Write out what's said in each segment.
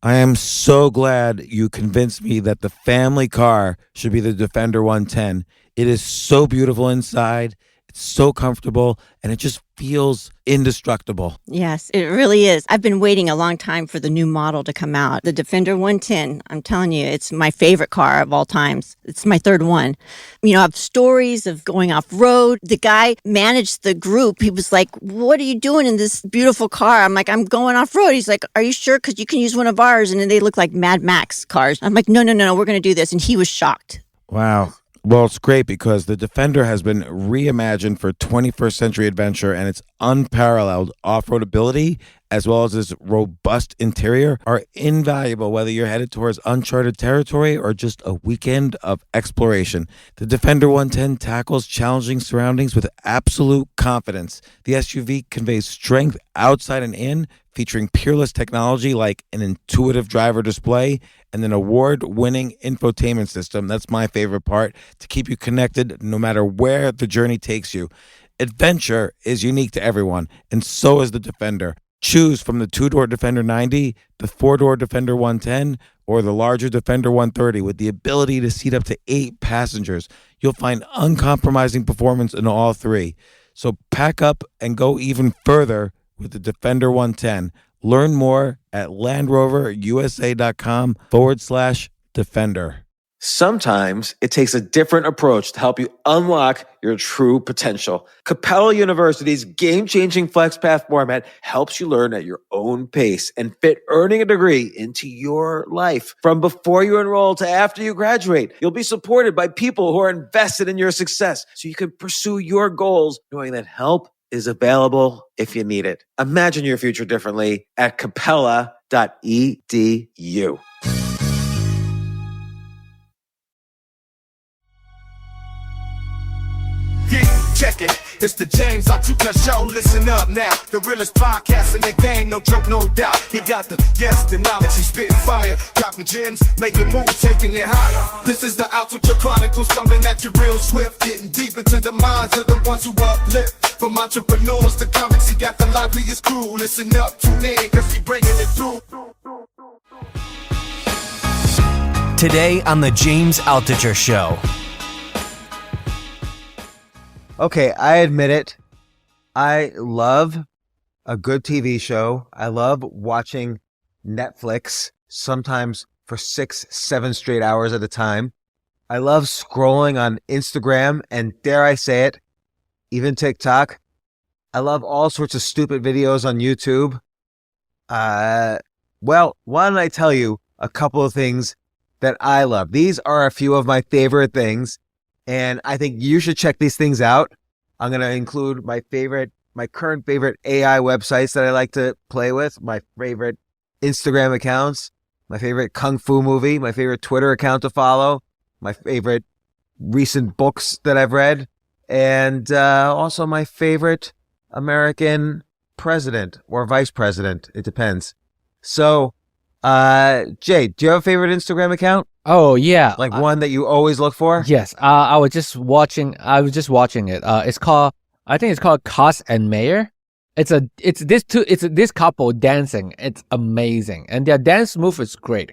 I am so glad you convinced me that the family car should be the Defender 110. It is so beautiful inside. It's so comfortable and it just feels indestructible. Yes, it really is. I've been waiting a long time for the new model to come out. The Defender 110, I'm telling you, it's my favorite car of all times. It's my third one. You know, I have stories of going off road. The guy managed the group. He was like, "What are you doing in this beautiful car?" I'm like, "I'm going off road." He's like, "Are you sure? Because you can use one of ours." And then they look like Mad Max cars. I'm like, no, we're going to do this. And he was shocked. Wow. Well, it's great because the Defender has been reimagined for 21st century adventure, and its unparalleled off-road ability as well as its robust interior are invaluable whether you're headed towards uncharted territory or just a weekend of exploration. The Defender 110 tackles challenging surroundings with absolute confidence. The SUV conveys strength outside and in, featuring peerless technology like an intuitive driver display and an award-winning infotainment system. That's my favorite part, to keep you connected no matter where the journey takes you. Adventure is unique to everyone, and so is the Defender. Choose from the two-door Defender 90, the four-door Defender 110, or the larger Defender 130 with the ability to seat up to 8 passengers. You'll find uncompromising performance in all three. So pack up and go even further with the Defender 110. Learn more at LandRoverUSA.com/Defender. Sometimes it takes a different approach to help you unlock your true potential. Capella University's game-changing FlexPath format helps you learn at your own pace and fit earning a degree into your life. From before you enroll to after you graduate, you'll be supported by people who are invested in your success so you can pursue your goals knowing that help is available if you need it. Imagine your future differently at capella.edu. Check it. It's the James Altucher Show. Listen up now. The realest podcast in the game. No joke, no doubt. He got the yes, the knowledge. He's spitting fire. Dropping gems. Making moves. Taking it higher. This is the Altucher Chronicles. Something that you're real swift. Getting deep into the minds of the ones who uplift. From entrepreneurs to comics. He got the liveliest crew. Listen up. Tune in. Cause he bringing it through. Today on the James Altucher Show. Okay, I admit it. I love a good TV show. I love watching Netflix, sometimes for 6-7 straight hours at a time. I love scrolling on Instagram and, dare I say it, even TikTok. I love all sorts of stupid videos on YouTube. Well, why don't I tell you a couple of things that I love? These are a few of my favorite things. And I think you should check these things out. I'm going to include my current favorite AI websites that I like to play with, my favorite Instagram accounts, my favorite Kung Fu movie, my favorite Twitter account to follow, my favorite recent books that I've read, and also my favorite American president or vice president. It depends. So, Jay, do you have a favorite Instagram account? Oh yeah, like one that you always look for? Yes. I was just watching it. It's called. I think it's called Cos and Mayor. It's this couple dancing. It's amazing, and their dance move is great.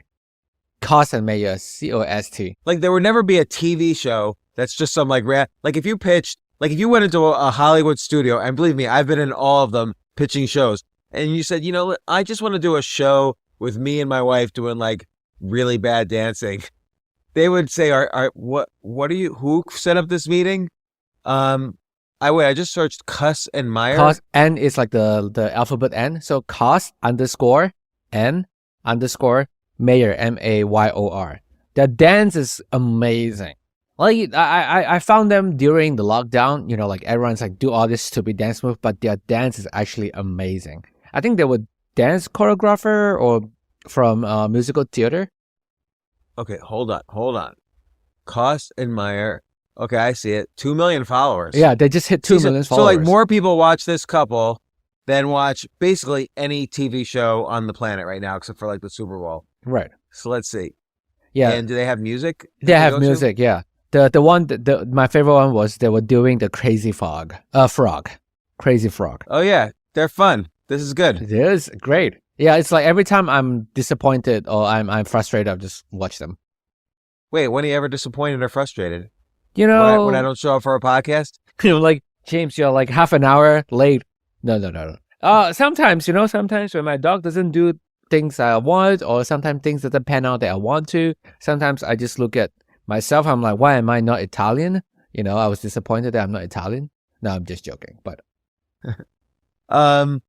Cos and Mayor, COST. Like there would never be a TV show that's just some like if you went into a Hollywood studio, and believe me, I've been in all of them pitching shows, and you said, I just want to do a show with me and my wife doing like really bad dancing. They would say, who set up this meeting? I just searched Cuss and Meyer. Cos N is like the alphabet N. So Cos _N_Mayor, MAYOR. Their dance is amazing. Like I found them during the lockdown, like everyone's like do all this stupid dance move, but their dance is actually amazing. I think they were dance choreographer or from musical theater. Okay, hold on. Cost and Meyer. Okay, I see it. 2 million followers. Yeah, they just hit 2 million followers. So like more people watch this couple than watch basically any TV show on the planet right now, except for like the Super Bowl. Right. So let's see. Yeah. And do they have music? They have music. To? Yeah. My favorite one was they were doing the Crazy Frog. Crazy Frog. Oh yeah, they're fun. This is good. It is great. Yeah, it's like every time I'm disappointed or I'm frustrated, I'll just watch them. Wait, when are you ever disappointed or frustrated? You When I know, don't show up for a podcast? like James, you're like half an hour late. No. Sometimes, sometimes when my dog doesn't do things I want, or sometimes things doesn't pan out that I want to, sometimes I just look at myself. I'm like, why am I not Italian? I was disappointed that I'm not Italian. No, I'm just joking. But All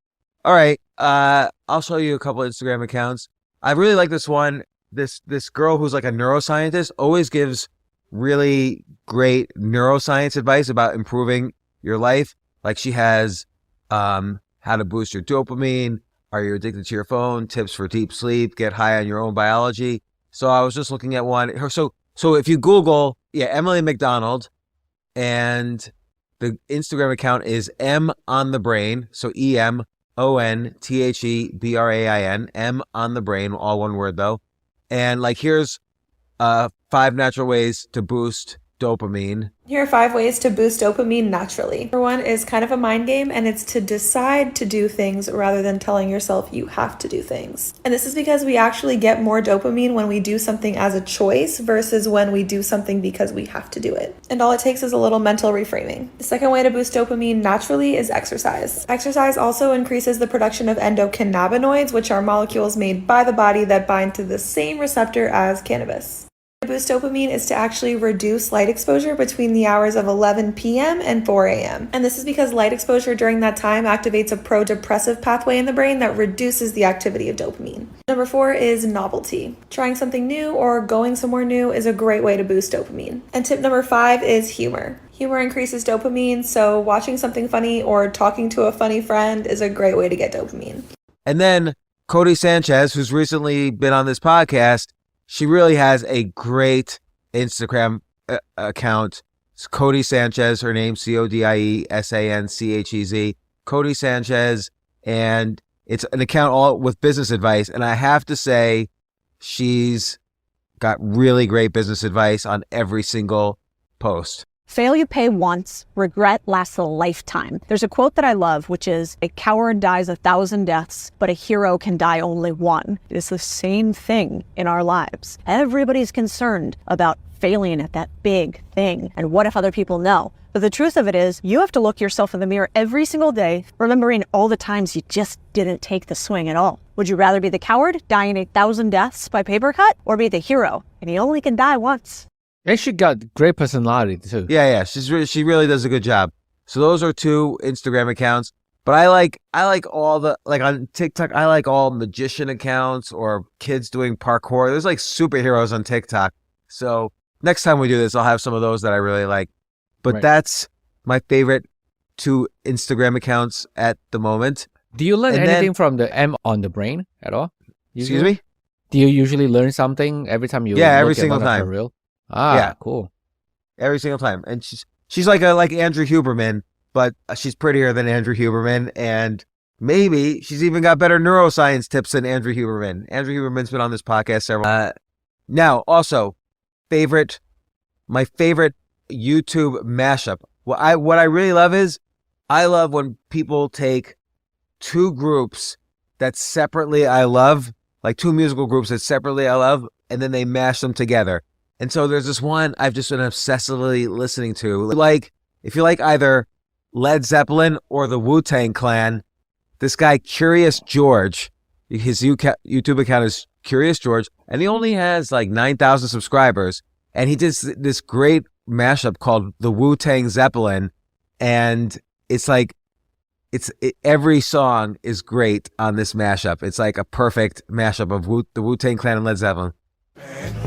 right. I'll show you a couple Instagram accounts. I really like this one. This girl who's like a neuroscientist always gives really great neuroscience advice about improving your life. Like she has how to boost your dopamine, are you addicted to your phone, tips for deep sleep, get high on your own biology. So I was just looking at one. So if you Google, Emily McDonald, and the Instagram account is M on the Brain. So EMONTHEBRAIN, M on the Brain, all one word though. And like here's 5 natural ways to boost dopamine. Here are 5 ways to boost dopamine naturally. Number 1 is kind of a mind game, and it's to decide to do things rather than telling yourself you have to do things. And this is because we actually get more dopamine when we do something as a choice versus when we do something because we have to do it. And all it takes is a little mental reframing. The second way to boost dopamine naturally is exercise. Exercise also increases the production of endocannabinoids, which are molecules made by the body that bind to the same receptor as cannabis. To boost dopamine is to actually reduce light exposure between the hours of 11 p.m. and 4 a.m. And this is because light exposure during that time activates a pro-depressive pathway in the brain that reduces the activity of dopamine. Number 4 is novelty. Trying something new or going somewhere new is a great way to boost dopamine. And tip number 5 is humor. Humor increases dopamine, so watching something funny or talking to a funny friend is a great way to get dopamine. And then Cody Sanchez, who's recently been on this podcast, she really has a great Instagram account. It's Cody Sanchez, her name, CODIESANCHEZ, Cody Sanchez. And it's an account all with business advice. And I have to say, she's got really great business advice on every single post. Fail you pay once, regret lasts a lifetime. There's a quote that I love, which is, a coward dies 1,000 deaths, but a hero can die only one. It's the same thing in our lives. Everybody's concerned about failing at that big thing. And what if other people know? But the truth of it is, you have to look yourself in the mirror every single day, remembering all the times you just didn't take the swing at all. Would you rather be the coward, dying 1,000 deaths by paper cut, or be the hero, and you only can die once? and she got great personality too. Yeah. She really does a good job. So those are 2 Instagram accounts. But I like all the, like on TikTok, I like all magician accounts or kids doing parkour. There's like superheroes on TikTok. So next time we do this, I'll have some of those that I really like. But Right. That's my favorite 2 Instagram accounts at the moment. Do you learn And then- anything from the M on the Brain at all? Excuse Usually? me? Do you usually learn something every time you Yeah, look every at single one of her time. reel? Yeah. Cool. Every single time. And she's like Andrew Huberman, but she's prettier than Andrew Huberman. And maybe she's even got better neuroscience tips than Andrew Huberman. Andrew Huberman's been on this podcast several Now, also, my favorite YouTube mashup. What I really love is, I love when people take 2 groups that separately I love, like 2 musical groups that separately I love, and then they mash them together. And so there's this one I've just been obsessively listening to. Like, if you like either Led Zeppelin or the Wu-Tang Clan, this guy, Curious George, his YouTube account is Curious George, and he only has like 9,000 subscribers. And he did this great mashup called the Wu-Tang Zeppelin. And it's like, every song is great on this mashup. It's like a perfect mashup of the Wu-Tang Clan and Led Zeppelin.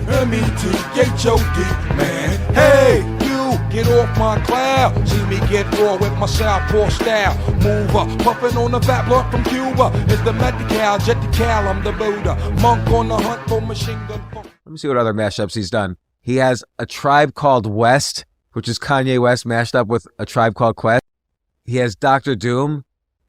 M-E-T-H-O-D, man. Hey, you, get off my cloud. See me get raw with my southpaw style. Move up, puffin' on the fat blood from Cuba. It's the Medi-Cal, Jet-Cal, I'm the Buddha. Monk on the hunt for machine gun. Let me see what other mashups he's done. He has A Tribe Called West, which is Kanye West mashed up with A Tribe Called Quest. He has Dr. Doom.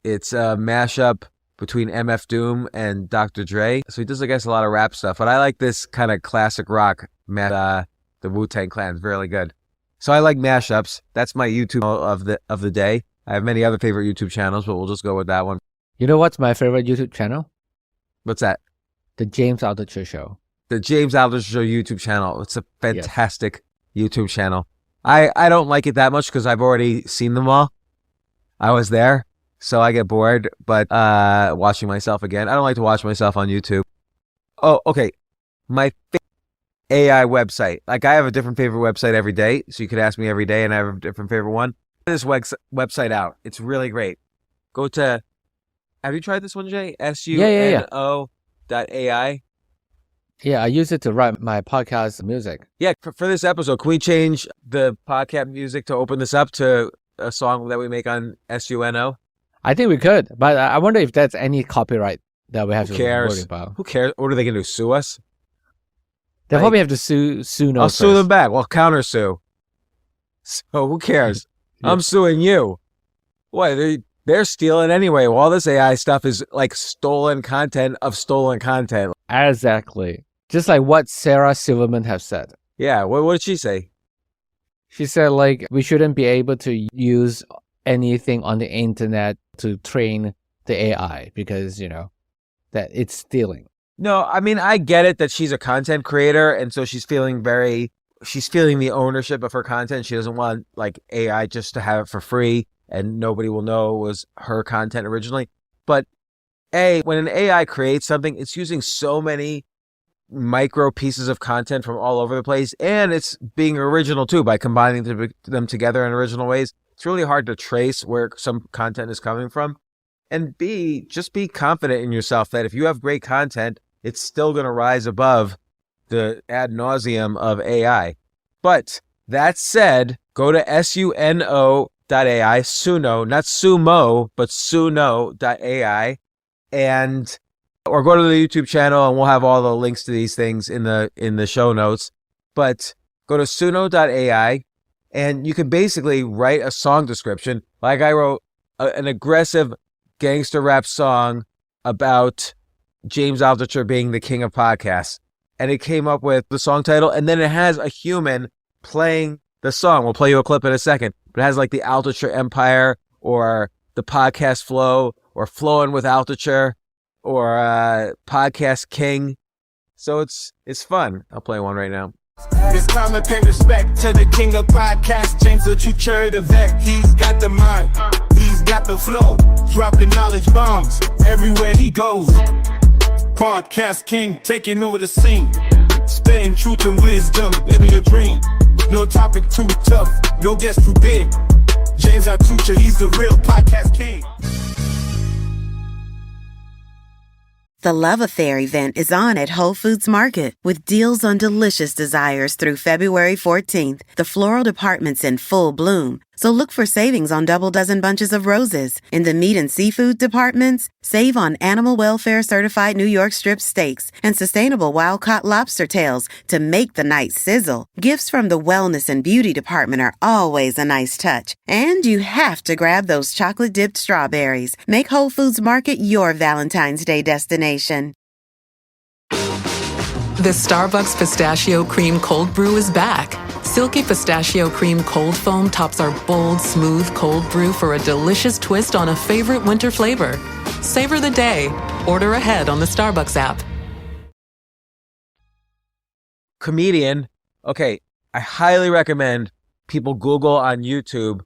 It's a mashup between MF Doom and Dr. Dre. So he does, I guess, a lot of rap stuff. But I like this kind of classic rock the Wu-Tang Clan is really good. So I like mashups. That's my YouTube of the day. I have many other favorite YouTube channels, but we'll just go with that one. You know what's my favorite YouTube channel? What's that? The James Altucher Show. The James Altucher Show YouTube channel. It's a fantastic YouTube channel. I don't like it that much because I've already seen them all. I was there, so I get bored. But watching myself again, I don't like to watch myself on YouTube. Oh, okay. My AI website. Like, I have a different favorite website every day, so you could ask me every day, and I have a different favorite one. This website out. It's really great. Go to. Have you tried this one, Jay? suno.ai. Yeah, I use it to write my podcast music. Yeah, for this episode, can we change the podcast music to open this up to a song that we make on SUNO? I think we could, but I wonder if that's any copyright that we have to worry about. Who cares? What are they going to do? Sue us? They'll probably have to sue no I'll first. sue them back. Well, counter sue. So who cares? I'm suing you. What? They're stealing anyway. Well, all this AI stuff is like stolen content of stolen content. Exactly. Just like what Sarah Silverman has said. Yeah. What did she say? She said, like, we shouldn't be able to use anything on the internet to train the AI because, that it's stealing. No, I mean, I get it that she's a content creator, and so she's feeling the ownership of her content. She doesn't want like AI just to have it for free and nobody will know it was her content originally. But when an AI creates something, it's using so many micro pieces of content from all over the place, and it's being original too by combining them together in original ways. It's really hard to trace where some content is coming from. And just be confident in yourself that if you have great content, it's still going to rise above the ad nauseum of AI. But that said, go to suno.ai, Suno, not sumo, but suno.ai, or go to the YouTube channel and we'll have all the links to these things in the show notes. But go to suno.ai and you can basically write a song description. Like I wrote an aggressive gangster rap song about James Altucher being the king of podcasts. And it came up with the song title, and then it has a human playing the song. We'll play you a clip in a second. But it has like the Altucher Empire or the podcast flow or flowing with Altucher or podcast king. So it's fun. I'll play one right now. It's time to pay respect to the king of podcasts, James Altucher, the vet. He's got the mind, he's got the flow, dropping knowledge bombs everywhere he goes. Podcast king, taking over the scene, spitting truth and wisdom, living a dream. No topic too tough, no guest too big. James Altucher, he's the real podcast king. The Love Affair event is on at Whole Foods Market with deals on delicious desires through February 14th. The floral department's in full bloom, so look for savings on double dozen bunches of roses. In the meat and seafood departments, save on animal welfare certified New York strip steaks and sustainable wild-caught lobster tails to make the night sizzle. Gifts from the wellness and beauty department are always a nice touch. And you have to grab those chocolate-dipped strawberries. Make Whole Foods Market your Valentine's Day destination. The Starbucks Pistachio Cream Cold Brew is back. Silky pistachio cream cold foam tops our bold, smooth cold brew for a delicious twist on a favorite winter flavor. Savor the day. Order ahead on the Starbucks app. Comedian. Okay, I highly recommend people Google on YouTube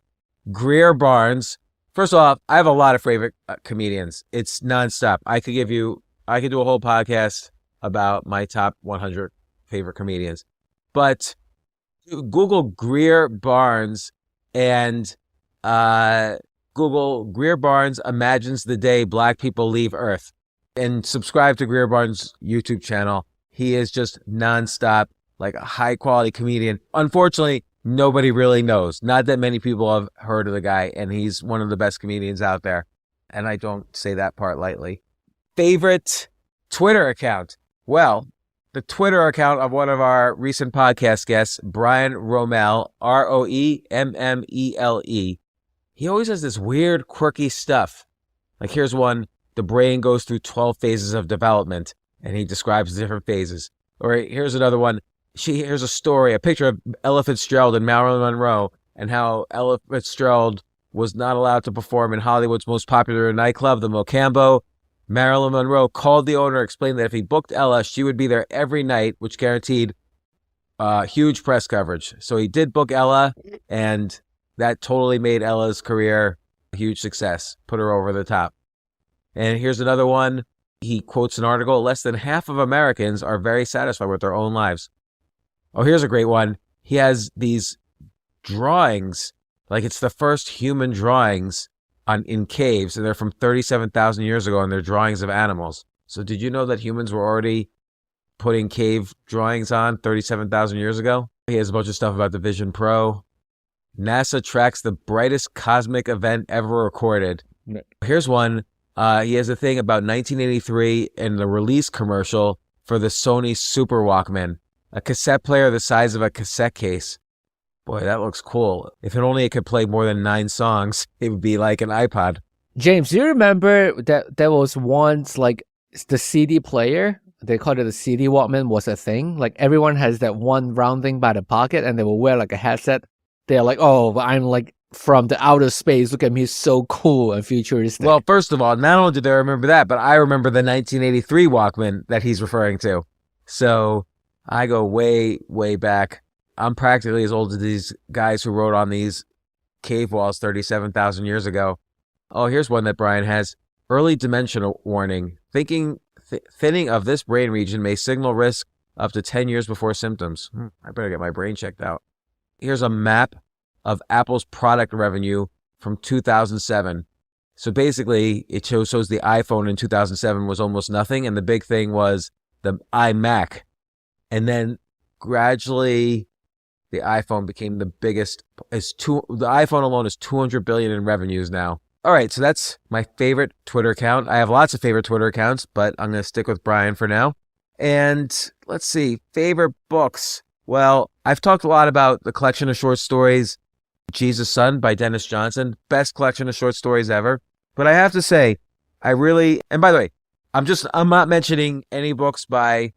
Greer Barnes. First off, I have a lot of favorite comedians. It's nonstop. I could do a whole podcast about my top 100 favorite comedians. But Google Greer Barnes and Google Greer Barnes imagines the day black people leave Earth, and subscribe to Greer Barnes' YouTube channel. He is just nonstop, like a high quality comedian. Unfortunately, nobody really knows. Not that many people have heard of the guy, and he's one of the best comedians out there. And I don't say that part lightly. Favorite Twitter account? Well, the Twitter account of one of our recent podcast guests, Brian Roemmele, Roemmele. He always has this weird, quirky stuff. Like here's one, the brain goes through 12 phases of development, and he describes the different phases. Or here's another one. Here's a story, a picture of Ella Fitzgerald and Marilyn Monroe, and how Ella Fitzgerald was not allowed to perform in Hollywood's most popular nightclub, the Mocambo. Marilyn Monroe called the owner, explained that if he booked Ella, she would be there every night, which guaranteed huge press coverage. So he did book Ella, and that totally made Ella's career a huge success, put her over the top. And here's another one. He quotes an article, less than half of Americans are very satisfied with their own lives. Oh, here's a great one. He has these drawings, like it's the first human drawings in caves, and they're from 37,000 years ago, and they're drawings of animals. So did you know that humans were already putting cave drawings on 37,000 years ago? He has a bunch of stuff about the Vision Pro. NASA tracks the brightest cosmic event ever recorded. Here's one. He has a thing about 1983 and the release commercial for the Sony Super Walkman, a cassette player the size of a cassette case. Boy, that looks cool. If it could play more than 9 songs, it would be like an iPod. James, do you remember that there was once like the CD player? They called it the CD Walkman was a thing. Like everyone has that one round thing by the pocket, and they will wear like a headset. They're like, oh, I'm like from the outer space. Look at me, so cool and futuristic. Well, first of all, not only did I remember that, but I remember the 1983 Walkman that he's referring to. So I go way, way back. I'm practically as old as these guys who wrote on these cave walls 37,000 years ago. Oh, here's one that Brian has. Early dementia warning. Thinning of this brain region may signal risk up to 10 years before symptoms. I better get my brain checked out. Here's a map of Apple's product revenue from 2007. So basically, it shows the iPhone in 2007 was almost nothing, and the big thing was the iMac. And then gradually, the iPhone became the biggest. The iPhone alone is $200 billion in revenues now. All right, so that's my favorite Twitter account. I have lots of favorite Twitter accounts, but I'm going to stick with Brian for now. And let's see, favorite books. Well, I've talked a lot about the collection of short stories, Jesus' Son by Denis Johnson. Best collection of short stories ever. But I have to say, and by the way, I'm not mentioning any books by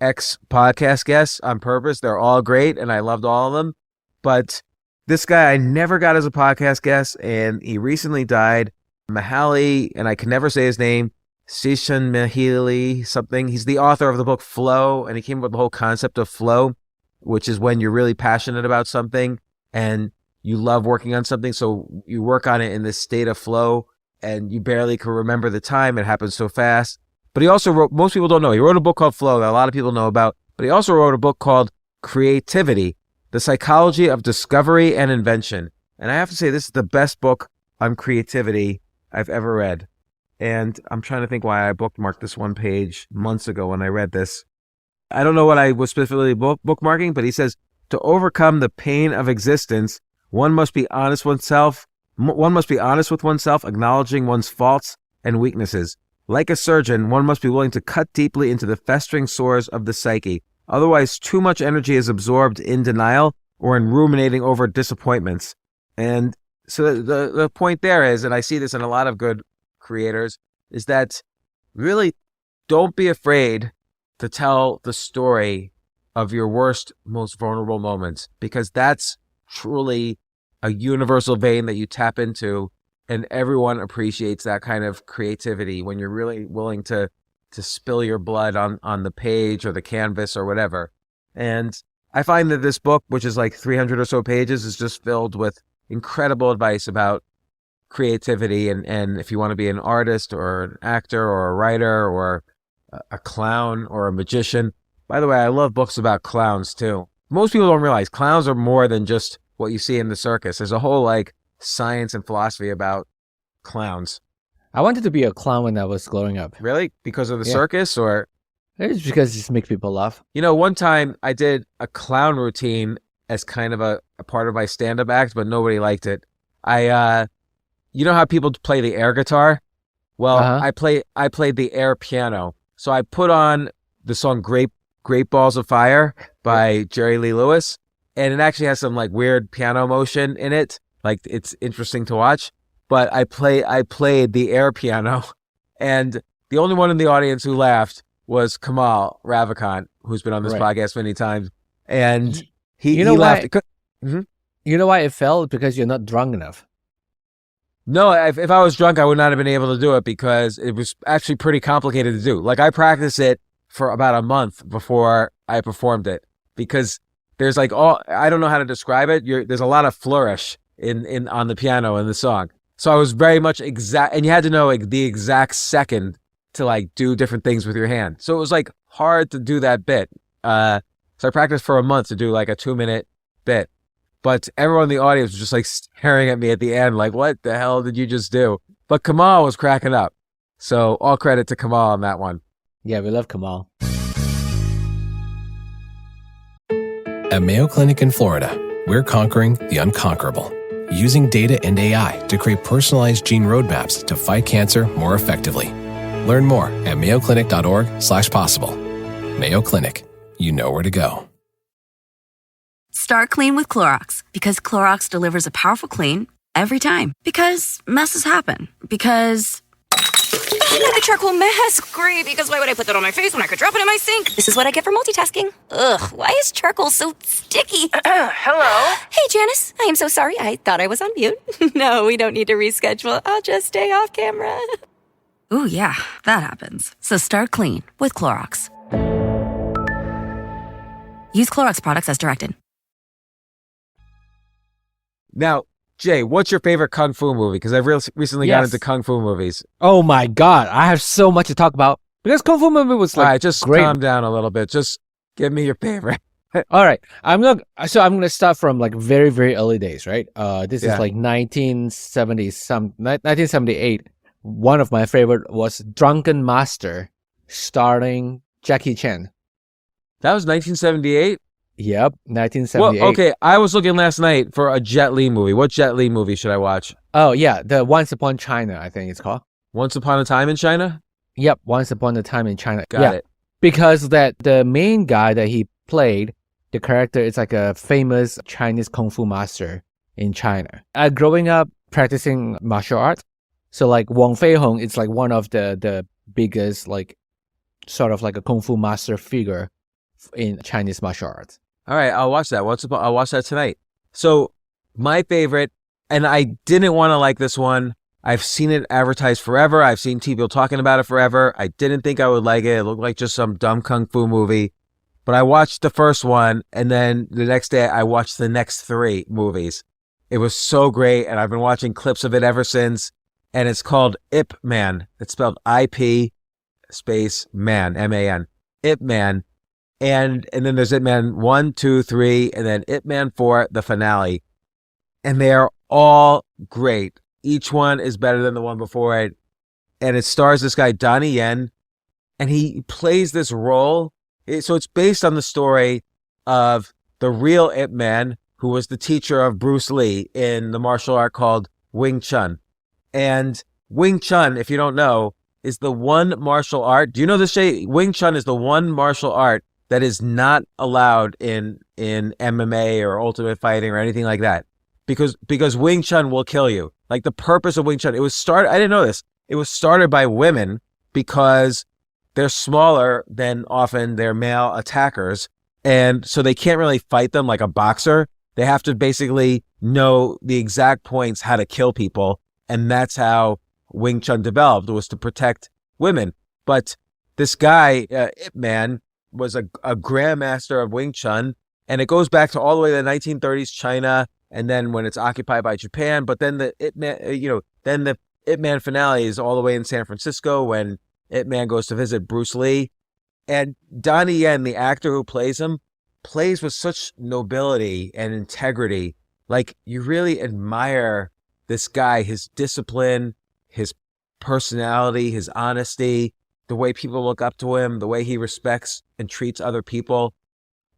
ex-podcast guests on purpose. They're all great, and I loved all of them. But this guy I never got as a podcast guest, and he recently died. Mihaly, and I can never say his name, Csikszentmihalyi something. He's the author of the book Flow, and he came up with the whole concept of flow, which is when you're really passionate about something and you love working on something, so you work on it in this state of flow, and you barely can remember the time. It happens so fast. But he also wrote, most people don't know, he wrote a book called Flow that a lot of people know about, but he also wrote a book called Creativity, The Psychology of Discovery and Invention. And I have to say, this is the best book on creativity I've ever read. And I'm trying to think why I bookmarked this one page months ago when I read this. I don't know what I was specifically bookmarking, but he says, to overcome the pain of existence, one must be honest with oneself, acknowledging one's faults and weaknesses. Like a surgeon, one must be willing to cut deeply into the festering sores of the psyche. Otherwise, too much energy is absorbed in denial or in ruminating over disappointments. And so the point there is, and I see this in a lot of good creators, is that really don't be afraid to tell the story of your worst, most vulnerable moments, because that's truly a universal vein that you tap into, and everyone appreciates that kind of creativity when you're really willing to spill your blood on the page or the canvas or whatever. And I find that this book, which is like 300 or so pages, is just filled with incredible advice about creativity. And if you want to be an artist or an actor or a writer or a clown or a magician. By the way, I love books about clowns too. Most people don't realize clowns are more than just what you see in the circus. There's a whole like science and philosophy about clowns. I wanted to be a clown when I was growing up. Really? Because of the circus, or? It's because it just makes people laugh. You know, one time I did a clown routine as kind of a part of my stand-up act, but nobody liked it. You know how people play the air guitar? Well, I played the air piano. So I put on the song Great Balls of Fire by Jerry Lee Lewis, and it actually has some like weird piano motion in it. Like it's interesting to watch. But I played the air piano, and the only one in the audience who laughed was Kamal Ravikant, who's been on this podcast many times, and he laughed. You know why it failed? Because you're not drunk enough. No, if I was drunk, I would not have been able to do it because it was actually pretty complicated to do. Like I practiced it for about a month before I performed it because there's like I don't know how to describe it. There's a lot of flourish in on the piano in the song. So I was very much exact, and you had to know like the exact second to like do different things with your hand. So it was like hard to do that bit. So I practiced for a month to do like a 2-minute bit. But everyone in the audience was just like staring at me at the end, like, what the hell did you just do? But Kamal was cracking up. So all credit to Kamal on that one. Yeah, we love Kamal. At Mayo Clinic in Florida, we're conquering the unconquerable, using data and AI to create personalized gene roadmaps to fight cancer more effectively. Learn more at mayoclinic.org/possible. Mayo Clinic, you know where to go. Start clean with Clorox because Clorox delivers a powerful clean every time. Because messes happen. Because I got a charcoal mask. Great, because why would I put that on my face when I could drop it in my sink? This is what I get for multitasking. Ugh, why is charcoal so sticky? Hello? Hey, Janice. I am so sorry. I thought I was on mute. No, we don't need to reschedule. I'll just stay off camera. Ooh, yeah, that happens. So start clean with Clorox. Use Clorox products as directed. Now, Jay, what's your favorite Kung Fu movie? Because I've recently got into Kung Fu movies. Oh my God, I have so much to talk about because Kung Fu movie was like all right, just great. Calm down a little bit. Just give me your favorite. All right, I'm gonna start from like very, very early days, right? This is like 1978. One of my favorite was Drunken Master, starring Jackie Chan. That was 1978? Yep, 1978. Well, okay, I was looking last night for a Jet Li movie. What Jet Li movie should I watch? Oh, yeah, the Once Upon China, I think it's called. Once Upon a Time in China? Yep, Once Upon a Time in China. Got it. Because the main guy that he played, the character is like a famous Chinese Kung Fu master in China. Growing up practicing martial arts, so like Wang Feihong is like one of the biggest like sort of like a Kung Fu master figure in Chinese martial arts. All right, I'll watch that. I'll watch that tonight. So my favorite, and I didn't want to like this one. I've seen it advertised forever. I've seen people talking about it forever. I didn't think I would like it. It looked like just some dumb Kung Fu movie. But I watched the first one, and then the next day I watched the next 3 movies. It was so great, and I've been watching clips of it ever since. And it's called Ip Man. It's spelled IP space man, M-A-N. Ip Man. And then there's Ip Man 1, 2, 3, and then Ip Man 4, the finale. And they are all great. Each one is better than the one before it. And it stars this guy, Donnie Yen, and he plays this role. So it's based on the story of the real Ip Man, who was the teacher of Bruce Lee in the martial art called Wing Chun. And Wing Chun, if you don't know, is the one martial art. Do you know this, Jay? Wing Chun is the one martial art that is not allowed in MMA or Ultimate Fighting or anything like that, because Wing Chun will kill you. Like the purpose of Wing Chun, I didn't know this. It was started by women because they're smaller than often their male attackers, and so they can't really fight them like a boxer. They have to basically know the exact points how to kill people, and that's how Wing Chun developed, was to protect women. But this guy, Ip Man, was a grandmaster of Wing Chun, and it goes back to all the way to the 1930s China, and then when it's occupied by Japan. But then the Ip Man, then the Ip Man finale is all the way in San Francisco when Ip Man goes to visit Bruce Lee, and Donnie Yen, the actor who plays him, plays with such nobility and integrity. Like you really admire this guy, his discipline, his personality, his honesty, the way people look up to him, the way he respects and treats other people.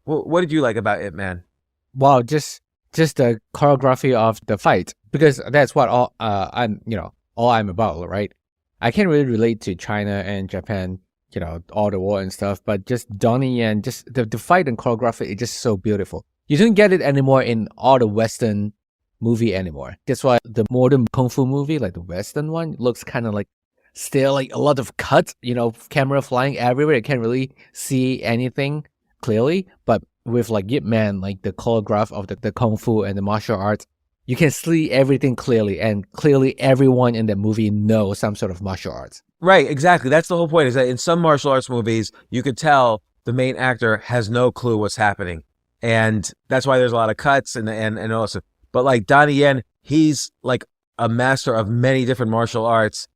What did you like about Ip Man? Wow, just the choreography of the fight, because that's what all I'm about, right? I can't really relate to China and Japan, all the war and stuff, but just Donnie and just the fight and choreography is just so beautiful. You don't get it anymore in all the Western movie anymore. That's why the modern Kung Fu movie, like the Western one, looks kind of like still like a lot of cuts, camera flying everywhere. You can't really see anything clearly. But with like Ip Man, like the choreograph of the Kung Fu and the martial arts, you can see everything clearly, and clearly everyone in the movie knows some sort of martial arts. Right, exactly. That's the whole point, is that in some martial arts movies, you could tell the main actor has no clue what's happening. And that's why there's a lot of cuts and also. But like Donnie Yen, he's like a master of many different martial arts.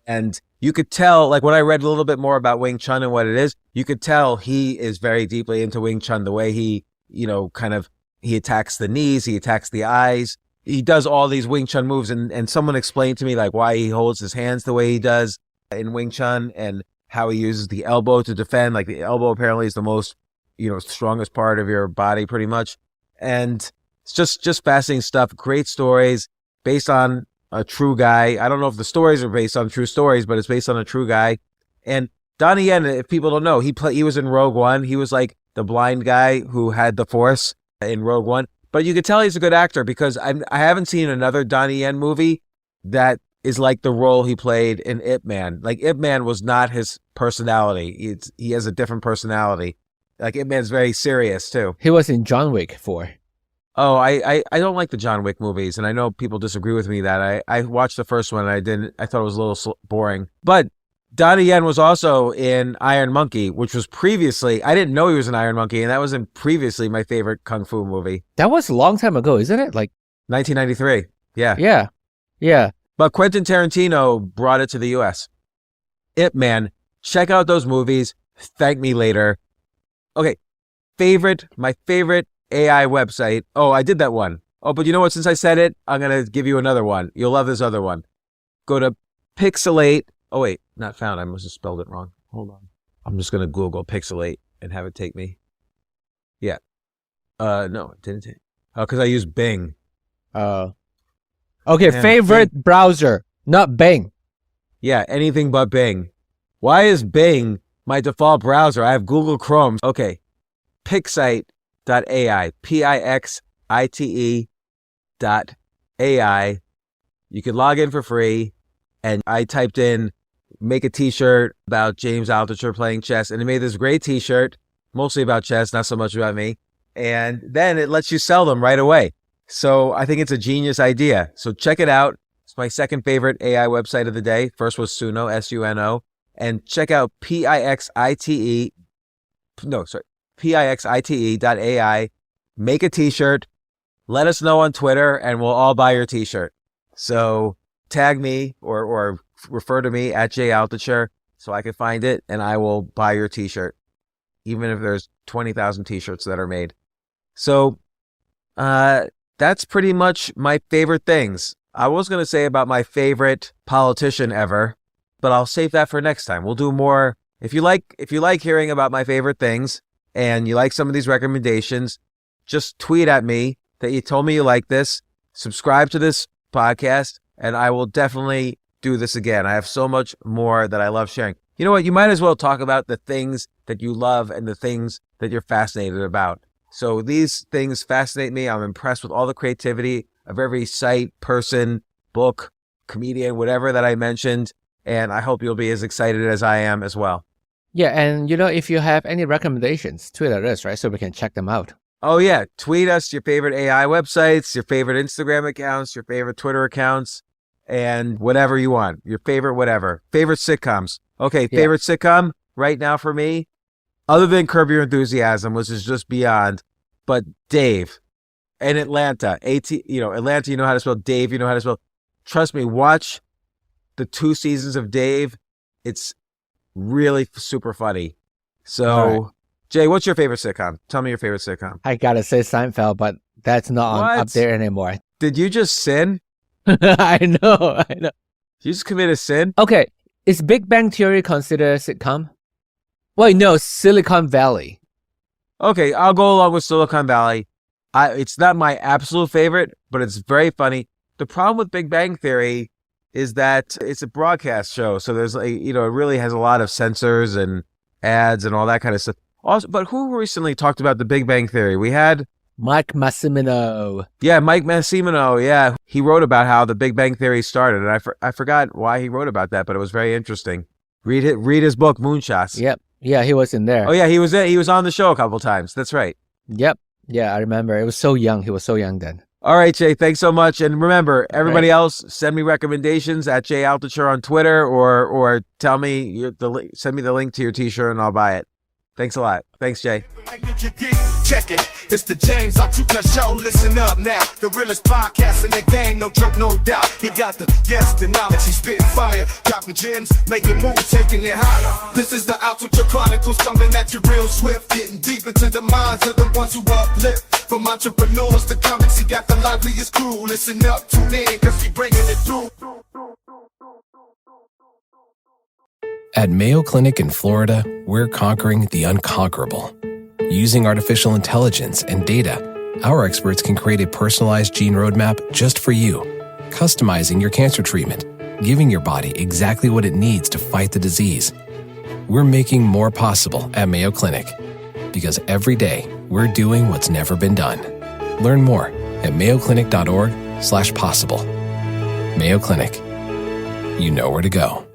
And you could tell, like when I read a little bit more about Wing Chun and what it is, you could tell he is very deeply into Wing Chun, the way he, he attacks the knees, he attacks the eyes. He does all these Wing Chun moves. And someone explained to me like why he holds his hands the way he does in Wing Chun and how he uses the elbow to defend. Like the elbow apparently is the most, strongest part of your body pretty much. And it's just fascinating stuff. Great stories based on a true guy. I don't know if the stories are based on true stories, but it's based on a true guy. And Donnie Yen, if people don't know, he was in Rogue One. He was like the blind guy who had the Force in Rogue One. But you could tell he's a good actor because I haven't seen another Donnie Yen movie that is like the role he played in Ip Man. Like Ip Man was not his personality. He has a different personality. Like Ip Man's very serious too. He was in John Wick 4. Oh, I don't like the John Wick movies, and I know people disagree with me that I watched the first one and I thought it was a little boring. But Donnie Yen was also in Iron Monkey, which was previously, I didn't know he was in Iron Monkey, and that was previously my favorite Kung Fu movie. That was a long time ago, isn't it? Like 1993. Yeah. Yeah. But Quentin Tarantino brought it to the U.S. Ip Man, check out those movies. Thank me later. Okay, my favorite AI website. Oh, I did that one. Oh, but you know what? Since I said it, I'm going to give you another one. You'll love this other one. Go to Pixelate. Oh, wait, not found. I must have spelled it wrong. Hold on. I'm just going to Google Pixelate and have it take me. Yeah. No, it didn't take. Oh, because I use Bing. Okay, favorite browser, not Bing. Yeah, anything but Bing. Why is Bing my default browser? I have Google Chrome. Okay. Pixite.ai. Pixite.ai. You can log in for free. And I typed in, make a t-shirt about James Altucher playing chess. And it made this great t-shirt, mostly about chess, not so much about me. And then it lets you sell them right away. So I think it's a genius idea. So check it out. It's my second favorite AI website of the day. First was Suno, S-U-N-O. And check out Pixite.ai. Make a t-shirt. Let us know on Twitter and we'll all buy your t-shirt. So tag me or refer to me at @JAltucher so I can find it and I will buy your t-shirt. Even if there's 20,000 t-shirts that are made. So that's pretty much my favorite things. I was going to say about my favorite politician ever, but I'll save that for next time. We'll do more. If you like hearing about my favorite things and you like some of these recommendations, just tweet at me that you told me you like this, subscribe to this podcast, and I will definitely do this again. I have so much more that I love sharing. You know what? You might as well talk about the things that you love and the things that you're fascinated about. So these things fascinate me. I'm impressed with all the creativity of every site, person, book, comedian, whatever that I mentioned. And I hope you'll be as excited as I am as well. Yeah, and if you have any recommendations, tweet at us, right? So we can check them out. Oh yeah, tweet us your favorite AI websites, your favorite Instagram accounts, your favorite Twitter accounts, and whatever you want. Your favorite whatever. Favorite sitcoms. Okay, favorite sitcom right now for me, other than Curb Your Enthusiasm, which is just beyond, but Dave and Atlanta. Atlanta, you know how to spell Dave, you know how to spell. Trust me, watch the 2 seasons of Dave. It's really super funny. So, right. Jay, what's your favorite sitcom? Tell me your favorite sitcom. I gotta say Seinfeld, but that's not up there anymore. Did you just sin? I know. You just commit a sin? Okay, is Big Bang Theory considered a sitcom? Wait, no, Silicon Valley. Okay, I'll go along with Silicon Valley. It's not my absolute favorite, but it's very funny. The problem with Big Bang Theory is that it's a broadcast show, so there's it really has a lot of censors and ads and all that kind of stuff. Also, but who recently talked about the Big Bang Theory? We had Mike Massimino. Yeah, Mike Massimino. Yeah, he wrote about how the Big Bang Theory started, and I forgot why he wrote about that, but it was very interesting. Read his book Moonshots. Yep. Yeah, he was in there. Oh yeah, he was on the show a couple times. That's right. Yep. Yeah, I remember. It was so young. He was so young then. All right, Jay, thanks so much. And remember, everybody else, send me recommendations at Jay Altucher on Twitter or tell me, send me the link to your t-shirt and I'll buy it. Thanks a lot. Thanks, Jay. Check it. It's the James Altucher Show. Listen up now. The realest podcast in the game. No joke, no doubt. He got the the knowledge. He's spitting fire. Dropping gems, making moves, taking it higher. This is the Altucher Chronicles. Coming at you real swift. Getting deep into the minds of the ones who uplift. From entrepreneurs to comics, he got the liveliest crew. Listen up, tune in, cause he bringing it through. At Mayo Clinic in Florida, we're conquering the unconquerable. Using artificial intelligence and data, our experts can create a personalized gene roadmap just for you, customizing your cancer treatment, giving your body exactly what it needs to fight the disease. We're making more possible at Mayo Clinic, because every day we're doing what's never been done. Learn more at mayoclinic.org/possible. Mayo Clinic. You know where to go.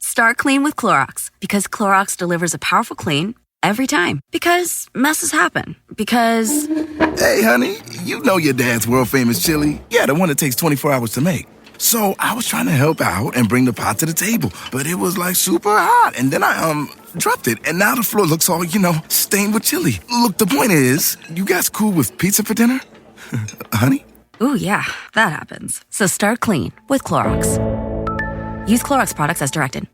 Start clean with Clorox, because Clorox delivers a powerful clean every time. Because messes happen. Because... Hey, honey, you know your dad's world-famous chili. Yeah, the one that takes 24 hours to make. So I was trying to help out and bring the pot to the table, but it was like super hot. And then I dropped it, and now the floor looks all, stained with chili. Look, the point is, you guys cool with pizza for dinner? Honey? Ooh, yeah, that happens. So start clean with Clorox. Use Clorox products as directed.